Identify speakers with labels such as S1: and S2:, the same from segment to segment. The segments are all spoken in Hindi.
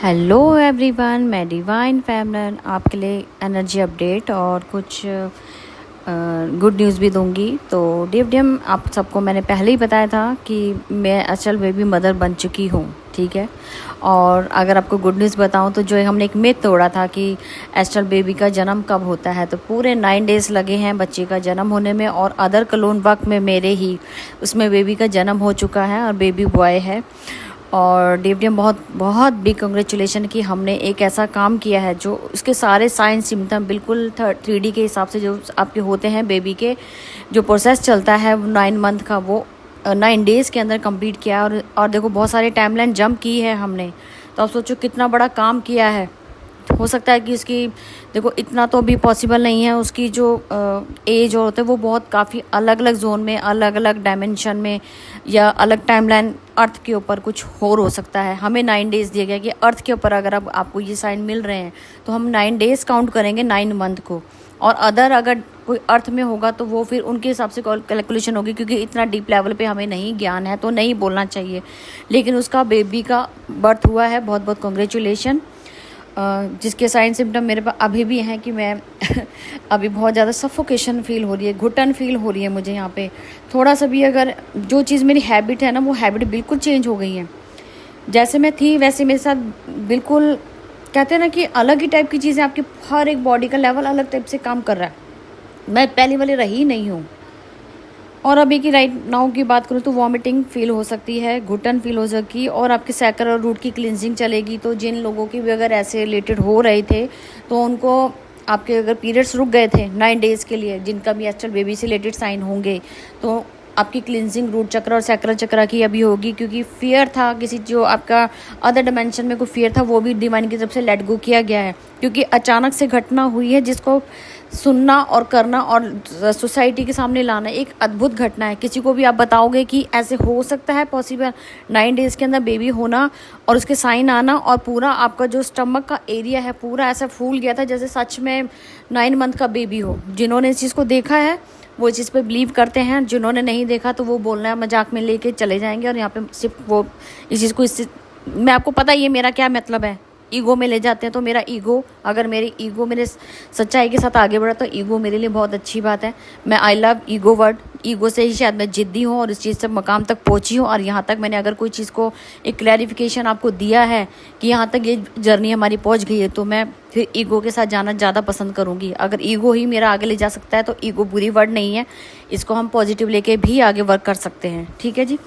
S1: हेलो एवरीवन, मैं डिवाइन फैमिली आपके लिए एनर्जी अपडेट और कुछ गुड न्यूज़ भी दूंगी। तो डीएफडीएम आप सबको मैंने पहले ही बताया था कि मैं अचल बेबी मदर बन चुकी हूँ, ठीक है। और अगर आपको गुड न्यूज़ बताऊँ तो जो हमने एक मिथ तोड़ा था कि एस्ट्रल बेबी का जन्म कब होता है, तो पूरे 9 डेज़ लगे हैं बच्चे का जन्म होने में और अदर क्लोन वक्त में मेरे ही उसमें बेबी का जन्म हो चुका है और बेबी बॉय है। और डीएफडीएम बहुत बहुत बिग कंग्रेचुलेशन कि हमने एक ऐसा काम किया है जो उसके सारे साइंस सिम्टम बिल्कुल 3D के हिसाब से जो आपके होते हैं बेबी के जो प्रोसेस चलता है 9 मंथ का, वो 9 डेज़ के अंदर कंप्लीट किया। और देखो बहुत सारे टाइमलाइन जंप की है हमने, तो आप सोचो कितना बड़ा काम किया है। हो सकता है कि उसकी देखो इतना तो अभी पॉसिबल नहीं है, उसकी जो एज और होते हैं वो बहुत काफ़ी अलग अलग जोन में, अलग अलग डायमेंशन में या अलग टाइमलाइन अर्थ के ऊपर कुछ और हो सकता है। हमें 9 डेज़ दिया गया कि अर्थ के ऊपर अगर अब आपको ये साइन मिल रहे हैं तो हम 9 डेज़ काउंट करेंगे 9 मंथ को, और अदर अगर कोई अर्थ में होगा तो वो फिर उनके हिसाब से कैलकुलेशन होगी, क्योंकि इतना डीप लेवल पे हमें नहीं ज्ञान है तो नहीं बोलना चाहिए। लेकिन उसका बेबी का बर्थ हुआ है, बहुत बहुत कॉन्ग्रेचुलेशन। जिसके साइन सिम्टम मेरे पास अभी भी हैं कि मैं अभी बहुत ज़्यादा सफोकेशन फील हो रही है, घुटन फील हो रही है मुझे यहाँ पे। थोड़ा सा भी अगर जो चीज़ मेरी हैबिट है ना, वो हैबिट बिल्कुल चेंज हो गई है। जैसे मैं थी वैसे मेरे साथ बिल्कुल, कहते हैं ना कि अलग ही टाइप की चीज़ें, आपकी हर एक बॉडी का लेवल अलग टाइप से काम कर रहा है। मैं पहले वाली रही नहीं हूँ। और अभी की राइट नाउ की बात करूँ तो वॉमिटिंग फील हो सकती है, घुटन फील हो सकती है, और आपके सैकर और रूट की क्लिनजिंग चलेगी। तो जिन लोगों की भी अगर ऐसे रिलेटेड हो रहे थे तो उनको आपके अगर पीरियड्स रुक गए थे 9 डेज़ के लिए, जिनका भी एस्ट्रल बेबी से रिलेटेड साइन होंगे, तो आपकी क्लिनजिंग रूट चक्र और सैक्रल चक्र की अभी होगी। क्योंकि फियर था किसी जो आपका अदर डिमेंशन में कोई फियर था, वो भी डिवाइन की तरफ से लेट गो किया गया है। क्योंकि अचानक से घटना हुई है जिसको सुनना और करना और सोसाइटी के सामने लाना एक अद्भुत घटना है। किसी को भी आप बताओगे कि ऐसे हो सकता है पॉसिबल 9 डेज़ के अंदर बेबी होना और उसके साइन आना, और पूरा आपका जो स्टमक का एरिया है पूरा ऐसा फूल गया था जैसे सच में 9 मंथ का बेबी हो। जिन्होंने इस चीज़ को देखा है वो इस चीज़ पे बिलीव करते हैं, जिन्होंने नहीं देखा तो वो बोलना है मजाक में लेके चले जाएंगे। और यहाँ पे सिर्फ वो इस चीज़ को मैं आपको पता ही है मेरा क्या मतलब है, ईगो में ले जाते हैं। तो मेरा ईगो, अगर मेरी ईगो मेरे सच्चाई के साथ आगे बढ़ा तो ईगो मेरे लिए बहुत अच्छी बात है। मैं I love ego word, ego से ही शायद मैं जिद्दी हूँ और इस चीज़ से मकाम तक पहुँची हूँ। और यहाँ तक मैंने अगर कोई चीज़ को एक क्लैरिफिकेशन आपको दिया है कि यहाँ तक ये जर्नी हमारी पहुँच गई है, तो मैं फिर ईगो के साथ जाना ज़्यादा पसंद करूँगी। अगर ईगो ही मेरा आगे ले जा सकता है तो ईगो बुरी वर्ड नहीं है, इसको हम पॉजिटिव लेके भी आगे वर्क कर सकते हैं, ठीक है जी।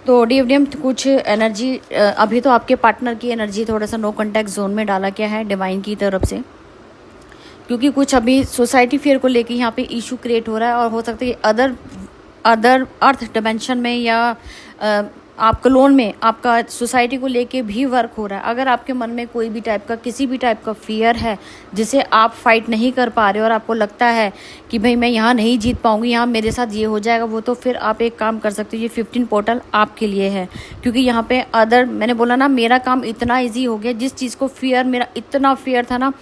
S1: तो डीएफडीएम कुछ एनर्जी अभी तो आपके पार्टनर की एनर्जी थोड़ा सा नो कॉन्टैक्ट जोन में डाला गया है डिवाइन की तरफ से, क्योंकि कुछ अभी सोसाइटी फेयर को लेके यहाँ पे इशू क्रिएट हो रहा है। और हो सकता है कि अदर अर्थ डिमेंशन में या आप क्लोन में आपका सोसाइटी को लेके भी वर्क हो रहा है। अगर आपके मन में कोई भी टाइप का किसी भी टाइप का फियर है जिसे आप फाइट नहीं कर पा रहे हो और आपको लगता है कि भाई मैं यहाँ नहीं जीत पाऊंगी, यहाँ मेरे साथ ये हो जाएगा वो, तो फिर आप एक काम कर सकते हो, ये 15 पोर्टल आपके लिए है। क्योंकि यहाँ पे मैंने बोला ना मेरा काम इतना ईजी हो गया, जिस चीज़ को फियर, मेरा इतना फियर था ना,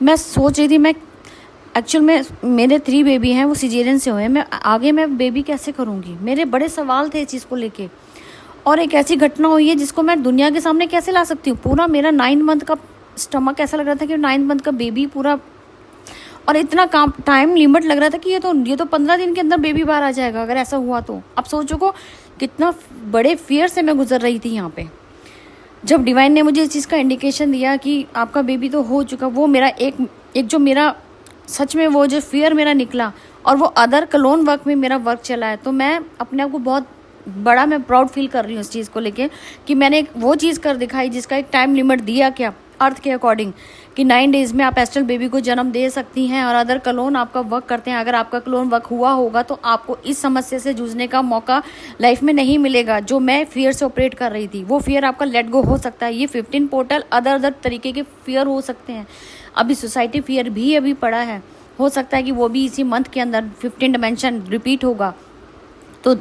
S1: मैं सोच रही थी मैं एक्चुअल में मेरे 3 बेबी हैं वो सिजेरियन से हुए हैं, मैं बेबी कैसे करूँगी, मेरे बड़े सवाल थे इस चीज़ को लेके। और एक ऐसी घटना हुई है जिसको मैं दुनिया के सामने कैसे ला सकती हूँ। पूरा मेरा 9 मंथ का स्टमक ऐसा लग रहा था कि 9 मंथ का बेबी पूरा, और इतना काम टाइम लिमिट लग रहा था कि ये तो 15 दिन के अंदर बेबी बाहर आ जाएगा अगर ऐसा हुआ तो। अब सोचो को कितना बड़े फियर से मैं गुजर रही थी यहाँ पे। जब डिवाइन ने मुझे इस चीज़ का इंडिकेशन दिया कि आपका बेबी तो हो चुका, वो मेरा एक जो मेरा सच में वो जो फियर मेरा निकला और वो अदर क्लोन वर्क में मेरा वर्क चला है, तो मैं अपने आप को बहुत बड़ा, मैं प्राउड फील कर रही हूँ इस चीज़ को लेके कि मैंने वो चीज़ कर दिखाई जिसका एक टाइम लिमिट दिया क्या अर्थ के अकॉर्डिंग कि 9 डेज़ में आप एस्ट्रल बेबी को जन्म दे सकती हैं और अदर क्लोन आपका वर्क करते हैं। अगर आपका क्लोन वर्क हुआ होगा तो आपको इस समस्या से जूझने का मौका लाइफ में नहीं मिलेगा। जो मैं फियर से ऑपरेट कर रही थी वो फियर आपका लेट गो हो सकता है। ये 15 पोर्टल अदर तरीके के फियर हो सकते हैं। अभी सोसाइटी फियर भी अभी पड़ा है, हो सकता है कि वो भी इसी मंथ के अंदर 15 डिमेंशन रिपीट होगा, तो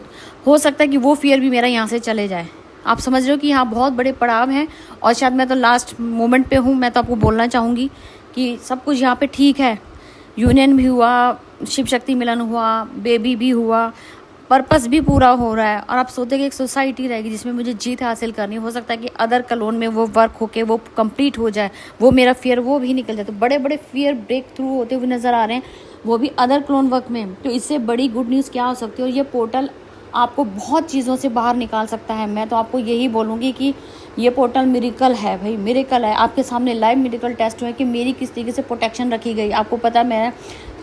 S1: हो सकता है कि वो फियर भी मेरा यहाँ से चले जाए। आप समझ रहे हो कि यहाँ बहुत बड़े पड़ाव हैं और शायद मैं तो लास्ट मोमेंट पे हूँ। मैं तो आपको बोलना चाहूँगी कि सब कुछ यहाँ पे ठीक है। यूनियन भी हुआ, शिव शक्ति मिलन हुआ, बेबी भी हुआ, पर्पस भी पूरा हो रहा है और आप सोचते कि एक सोसाइटी रहेगी जिसमें मुझे जीत हासिल करनी, हो सकता है कि अदर कलोन में वो वर्क होके वो कंप्लीट हो जाए, वो मेरा फियर वो भी निकल जाए। तो बड़े बड़े फियर ब्रेक थ्रू होते हुए नज़र आ रहे हैं, वो भी अदर क्लोन वर्क में। तो इससे बड़ी गुड न्यूज़ क्या हो सकती है? और ये पोर्टल आपको बहुत चीज़ों से बाहर निकाल सकता है। मैं तो आपको यही बोलूँगी कि ये पोर्टल मिरेकल है भाई, मिरेकल है। आपके सामने लाइव मेडिकल टेस्ट हुए कि मेरी किस तरीके से प्रोटेक्शन रखी गई। आपको पता है, मैं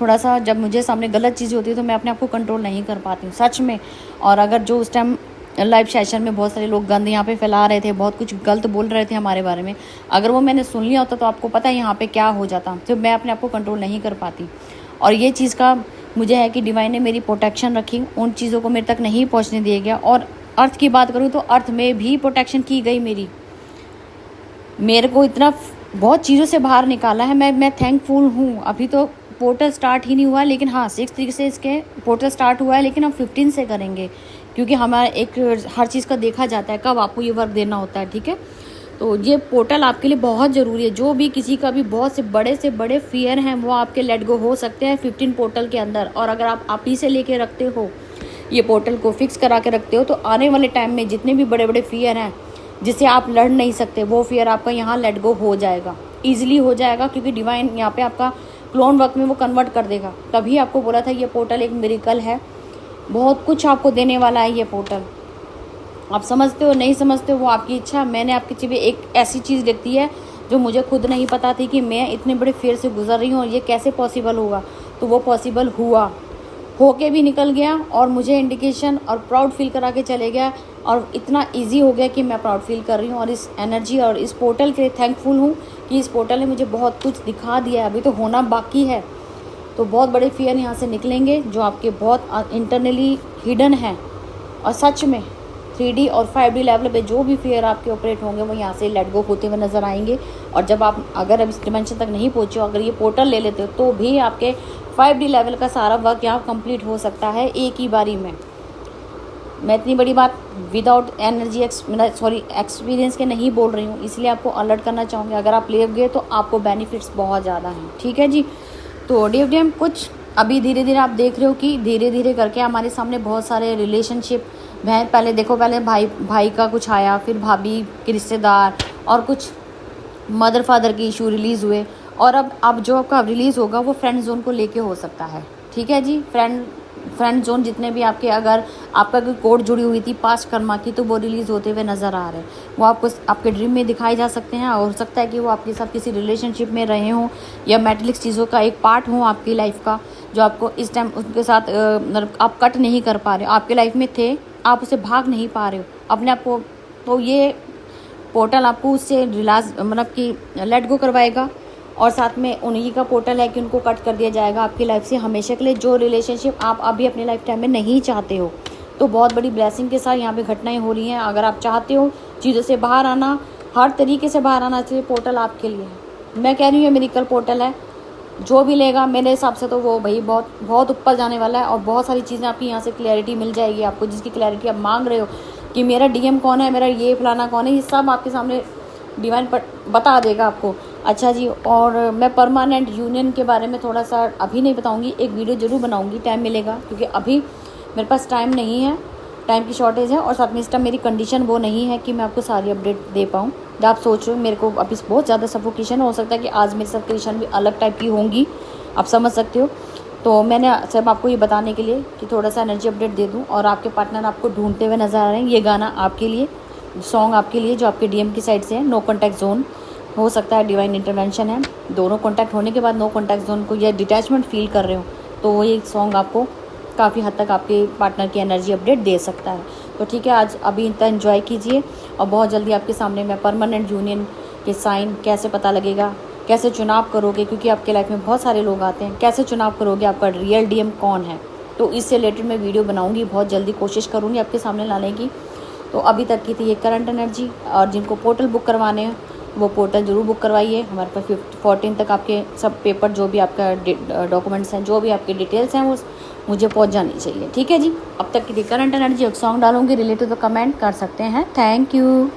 S1: थोड़ा सा जब मुझे सामने गलत चीज़ होती है तो मैं अपने आप को कंट्रोल नहीं कर पाती हूँ सच में। और अगर जो उस टाइम लाइव सेशन में बहुत सारे लोग गंद यहाँ पे फैला रहे थे, बहुत कुछ गलत बोल रहे थे हमारे बारे में, अगर वो मैंने सुन लिया होता तो आपको पता है यहाँ पे क्या हो जाता। तो मैं अपने आप को कंट्रोल नहीं कर पाती। और ये चीज़ का मुझे है कि डिवाइन ने मेरी प्रोटेक्शन रखी, उन चीज़ों को मेरे तक नहीं पहुँचने दिया गया। और अर्थ की बात करूँ तो अर्थ में भी प्रोटेक्शन की गई मेरी, मेरे को इतना बहुत चीज़ों से बाहर निकाला है। मैं थैंकफुल हूँ। अभी तो पोर्टल स्टार्ट ही नहीं हुआ, लेकिन हाँ 6 तरीके से इसके पोर्टल स्टार्ट हुआ है, लेकिन हम 15 से करेंगे क्योंकि हमारा एक हर चीज़ का देखा जाता है कब आपको ये वर्क देना होता है, ठीक है। तो ये पोर्टल आपके लिए बहुत ज़रूरी है। जो भी किसी का भी बहुत से बड़े फियर हैं वो आपके लेट गो हो सकते हैं 15 पोर्टल के अंदर। और अगर आप ही से लेके रखते हो ये पोर्टल को फिक्स करा के रखते हो तो आने वाले टाइम में जितने भी बड़े बड़े फियर हैं जिसे आप लड़ नहीं सकते, वो फियर आपका यहाँ लेट गो हो जाएगा, ईजिली हो जाएगा, क्योंकि डिवाइन यहाँ पे आपका क्लोन वर्क में वो कन्वर्ट कर देगा। तभी आपको बोला था ये पोर्टल एक मिरेकल है, बहुत कुछ आपको देने वाला है ये पोर्टल। आप समझते हो नहीं समझते हो वो आपकी इच्छा। मैंने आपकी चीज़ें एक ऐसी चीज़ देखती है जो मुझे खुद नहीं पता थी कि मैं इतने बड़े फेयर से गुजर रही हूँ और ये कैसे पॉसिबल होगा, तो वो पॉसिबल हुआ, होके भी निकल गया और मुझे इंडिकेशन और प्राउड फील करा के चले गया। और इतना इजी हो गया कि मैं प्राउड फील कर रही हूँ और इस एनर्जी और इस पोर्टल के लिए थैंकफुल हूँ कि इस पोर्टल ने मुझे बहुत कुछ दिखा दिया है। अभी तो होना बाकी है। तो बहुत बड़े फियर यहाँ से निकलेंगे जो आपके बहुत इंटरनली हिडन है। और सच में 3D और 5D लेवल पे जो भी फियर आपके ऑपरेट होंगे वो यहाँ से लेट गो होते हुए नज़र आएंगे। और जब आप अगर अब इस डिमेंशन तक नहीं पहुँचे हो, अगर ये पोर्टल ले लेते हो तो भी आपके 5D लेवल का सारा वर्क यहाँ कंप्लीट हो सकता है एक ही बारी में। मैं इतनी बड़ी बात विदाउट एनर्जी एक्सपीरियंस के नहीं बोल रही हूँ, इसलिए आपको अलर्ट करना चाहूँगी। अगर आप ले गए तो आपको बेनिफिट्स बहुत ज़्यादा हैं, ठीक है जी। तो DFDM कुछ अभी धीरे धीरे आप देख रहे हो कि धीरे धीरे करके हमारे सामने बहुत सारे रिलेशनशिप हैं। पहले देखो, पहले भाई का कुछ आया, फिर भाभी के रिश्तेदार और कुछ मदर फादर के इशू रिलीज़ हुए। और अब जो आपका रिलीज़ होगा वो फ्रेंड जोन को लेके हो सकता है, ठीक है जी। फ्रेंड जोन जितने भी आपके, अगर आपका कोई कोड जुड़ी हुई थी पास्ट कर्मा की, तो वो रिलीज़ होते हुए नज़र आ रहे हैं। वो आपको आपके ड्रीम में दिखाई जा सकते हैं। और हो सकता है कि वो आपके साथ किसी रिलेशनशिप में रहे हों या मेटलिक्स चीज़ों का एक पार्ट हो आपकी लाइफ का, जो आपको इस टाइम उनके साथ आप कट नहीं कर पा रहे हो, आपके लाइफ में थे, आप उसे भाग नहीं पा रहे हो अपने आप को। तो ये पोर्टल आपको उससे रिलाज कि लेट गो करवाएगा। और साथ में उन्हीं का पोर्टल है कि उनको कट कर दिया जाएगा आपकी लाइफ से हमेशा के लिए, जो रिलेशनशिप आप अभी अपने लाइफ टाइम में नहीं चाहते हो। तो बहुत बड़ी ब्लेसिंग के साथ यहाँ पे घटनाएं हो रही हैं। अगर आप चाहते हो चीज़ों से बाहर आना, हर तरीके से बाहर आना चाहिए, पोर्टल आपके लिए है। मैं कह रही हूँ ये मिरेकल पोर्टल है। जो भी लेगा मेरे हिसाब से तो वो भाई बहुत बहुत ऊपर जाने वाला है। और बहुत सारी चीज़ें आपकी यहाँ से क्लैरिटी मिल जाएगी आपको, जिसकी क्लैरिटी आप मांग रहे हो कि मेरा DM कौन है, मेरा ये फलाना कौन है, ये सब आपके सामने डिवाइन पर बता देगा आपको। अच्छा जी, और मैं परमानेंट यूनियन के बारे में थोड़ा सा अभी नहीं बताऊंगी, एक वीडियो ज़रूर बनाऊंगी, टाइम मिलेगा, क्योंकि अभी मेरे पास टाइम नहीं है, टाइम की शॉर्टेज है। और साथ में इस टाइम मेरी कंडीशन वो नहीं है कि मैं आपको सारी अपडेट दे पाऊँ। जब आप सोच रहे हो मेरे को अभी बहुत ज़्यादा सफोकेशन हो सकता है कि आज मेरी सफोकेशन भी अलग टाइप की होंगी, आप समझ सकते हो। तो मैंने सिर्फ आपको ये बताने के लिए कि थोड़ा सा एनर्जी अपडेट दे दूँ। और आपके पार्टनर आपको ढूंढते हुए नज़र आ रहे हैं। ये गाना आपके लिए, सॉन्ग आपके लिए जो आपके DM की साइड से है। नो कॉन्टैक्ट जोन हो सकता है, डिवाइन इंटरवेंशन है। दोनों कॉन्टैक्ट होने के बाद नो कॉन्टैक्ट जोन को या डिटैचमेंट फील कर रहे हो तो वो ये सॉन्ग आपको काफ़ी हद तक आपके पार्टनर की एनर्जी अपडेट दे सकता है। तो ठीक है, आज अभी इतना एंजॉय कीजिए और बहुत जल्दी आपके सामने मैं परमानेंट यूनियन के साइन कैसे पता लगेगा, कैसे चुनाव करोगे, क्योंकि आपके लाइफ में बहुत सारे लोग आते हैं, कैसे चुनाव करोगे, आपका रियल DM कौन है, तो इससे रिलेटेड मैं वीडियो बनाऊंगी, बहुत जल्दी कोशिश करूँगी आपके सामने लाने की। तो अभी तक की थी ये करंट एनर्जी। और जिनको पोर्टल बुक करवाने हैं वो पोर्टल ज़रूर बुक करवाइए। हमारे पास 14 तक आपके सब पेपर, जो भी आपका डॉक्यूमेंट्स हैं, जो भी आपकी डिटेल्स हैं, वो मुझे पहुंच जानी चाहिए, ठीक है जी। अब तक की थी करंट एनर्जी, एक सॉन्ग डालूंगी रिलेटेड, तो कमेंट कर सकते हैं। Thank you.